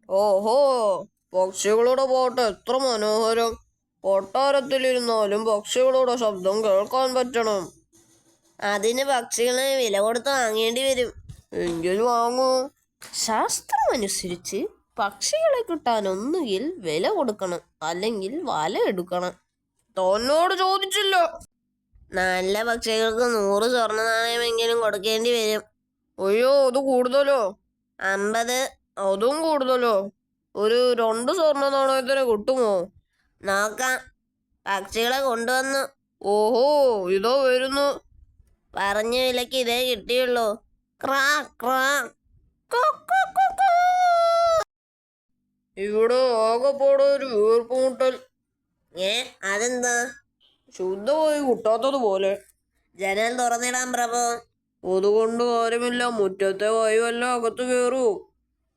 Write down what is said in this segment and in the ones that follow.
ഓഹോ, പക്ഷികളുടെ പാട്ട് എത്ര മനോഹരം! കൊട്ടാരത്തിലിരുന്നാലും പക്ഷികളുടെ ശബ്ദം കേൾക്കാൻ പറ്റണം. അതിന് പക്ഷികളെ വില കൊടുത്ത് വാങ്ങേണ്ടി വരും. എങ്കിൽ വാങ്ങൂ. ശാസ്ത്രമനുസരിച്ച് പക്ഷികളെ കിട്ടാൻ ഒന്നുകിൽ വില കൊടുക്കണം, അല്ലെങ്കിൽ വല എടുക്കണം. തന്നോട് ചോദിച്ചില്ല. നല്ല പക്ഷികൾക്ക് 100 സ്വർണ്ണ നാണയമെങ്കിലും കൊടുക്കേണ്ടി വരും. അയ്യോ, അത് കൂടുതലോ? 50. അതും കൂടുതലോ? ഒരു 2 സ്വർണ്ണ നാണയത്തിന് കിട്ടുമോ? നോക്കാം. പക്ഷികളെ കൊണ്ടുവന്നു. ഓഹോ, ഇതോ വരുന്നു. പറഞ്ഞ വിലക്ക് ഇതേ കിട്ടിയുള്ളൂ. ക്രാ ക്രാ. ഇവിടെ ആകെപ്പാടെ ഒരു വീർപ്പുമുട്ടൽ. അതെന്താ? ശുദ്ധമായി കിട്ടാത്തതുപോലെ. ജനൽ തുറന്നിടാം പ്രഭു. അതുകൊണ്ട് കാര്യമില്ല, മുറ്റത്തെ വായുവല്ല അകത്ത് കയറൂ.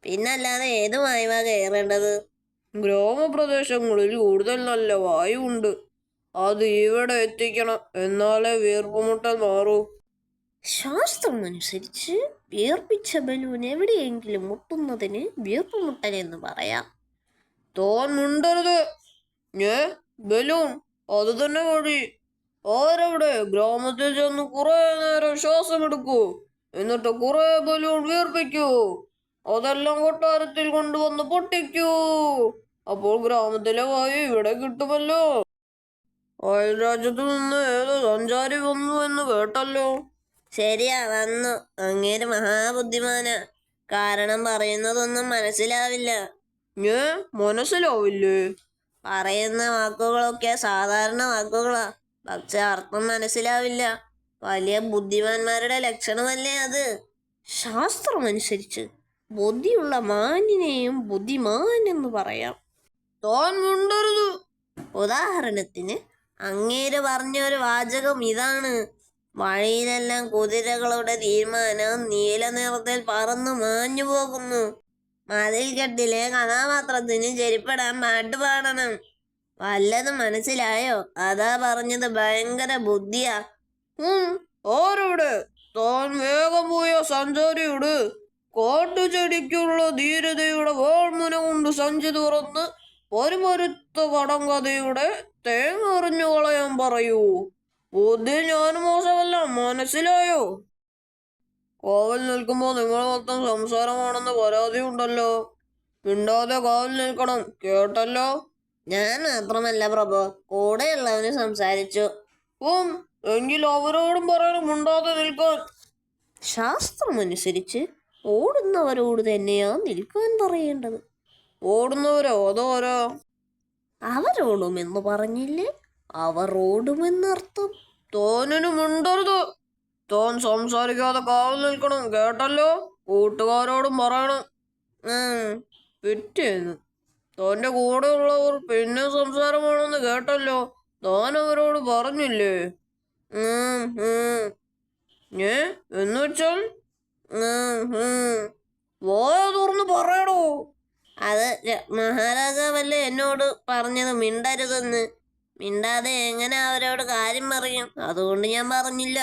പിന്നല്ലാതെ ഏത് വായുവാ കയറേണ്ടത്? ഗ്രാമപ്രദേശങ്ങളിൽ കൂടുതൽ നല്ല വായുണ്ട്. അത് ഇവിടെ എത്തിക്കണം, എന്നാലേ വീർപ്പുമുട്ടൽ മാറൂ. ശാസ്ത്രമനുസരിച്ച് വിയർപ്പിച്ച ബലൂൺ എവിടെയെങ്കിലും മുട്ടുന്നതിന് വീർപ്പുമുട്ടൽ എന്ന് പറയാം. തോൻ മുണ്ടരുത്. ബലൂൺ അത് തന്നെ വഴി. ആരവിടെ? ഗ്രാമത്തിൽ ചെന്ന് കുറെ നേരം ശ്വാസമെടുക്കൂ, എന്നിട്ട് കുറെ ബലൂൺ വീർപ്പിക്കൂ. അതെല്ലാം കൊട്ടാരത്തിൽ കൊണ്ടുവന്ന് പൊട്ടിക്കൂ. അപ്പോൾ ഗ്രാമത്തിലെ വായു ഇവിടെ കിട്ടുമല്ലോ. അയൽ രാജ്യത്തു നിന്ന് ഏതോ സഞ്ചാരി വന്നു എന്ന് കേട്ടല്ലോ. ശരിയാ, വന്നു. അങ്ങേര് മഹാബുദ്ധിമാനാ. കാരണം പറയുന്നതൊന്നും മനസ്സിലാവില്ല. മനസ്സിലാവില്ലേ? പറയുന്ന വാക്കുകളൊക്കെ സാധാരണ വാക്കുകളാ, പക്ഷെ അർത്ഥം മനസ്സിലാവില്ല. വലിയ ബുദ്ധിമാന്മാരുടെ ലക്ഷണമല്ലേ അത്? ശാസ്ത്രമനുസരിച്ച് ബുദ്ധിയുള്ള മാനിനെയും ബുദ്ധിമാൻ എന്ന് പറയാം. താൻ മുണ്ടരുത്. ഉദാഹരണത്തിന് അങ്ങേര് പറഞ്ഞ ഒരു വാചകം ഇതാണ്: വഴിയിലെല്ലാം കുതിരകളുടെ തീരുമാനം നീല നിറത്തിൽ പറന്നു മാഞ്ഞു പോകുന്നു. മതിൽക്കെട്ടിലെ കഥാപാത്രത്തിന് ചെരിപ്പിടാൻ പാട്ട് പാടണം. വല്ലതും മനസ്സിലായോ? അതാ പറഞ്ഞത്, ഭയങ്കര ബുദ്ധിയാ. ആരോട്? താൻ വേഗം പോയ സഞ്ചാരിയോട് കാട്ടുചെടിക്കുള്ള ധീരതയുടെ വാൾമുന കൊണ്ട് സഞ്ചി തുറന്ന് പരിമരുത്ത കടങ്കഥയുടെ തേങ്ങ എറിഞ്ഞു കളയാൻ പറയൂ. ബുദ്ധി ഞാൻ മോശമല്ല, മനസ്സിലായോ? കാവൽ നിൽക്കുമ്പോ നിങ്ങൾ മൊത്തം സംസാരമാണെന്ന് പരാതിയുണ്ടല്ലോ. മിണ്ടാതെ കാവൽ നിൽക്കണം, കേട്ടല്ലോ? ഞാൻ മാത്രമല്ല പ്രഭു, കൂടെയുള്ളവന് സംസാരിച്ചു. എങ്കിൽ അവരോടും പറയണം മിണ്ടാതെ നിൽക്കാൻ. ശാസ്ത്രമനുസരിച്ച് ഓടുന്നവരോട് തന്നെയാ നിൽക്കാൻ പറയേണ്ടത്. ഓടുന്നവരോ? അതോരോ? അവരോടുമെന്ന് പറഞ്ഞില്ലേ? അവർ ഓടുമെന്നർത്ഥം. തോന്നിനു മിണ്ടരുത്. തോൻ സംസാരിക്കാതെ കാവൽ നിൽക്കണം, കേട്ടല്ലോ? കൂട്ടുകാരോടും പറയണം. പിറ്റേന്ന് തോന്റെ കൂടെയുള്ളവർ പിന്നെ സംസാരമാണെന്ന് കേട്ടല്ലോ. താൻ അവരോട് പറഞ്ഞില്ലേ? എന്ന് വെച്ചാൽ വായ തുറന്ന് പറയടോ. അത് മഹാരാജാവല്ലേ എന്നോട് പറഞ്ഞത് മിണ്ടരുതെന്ന്. മിണ്ടാതെ എങ്ങനെ അവരോട് കാര്യം പറയും? അതുകൊണ്ട് ഞാൻ പറഞ്ഞില്ല.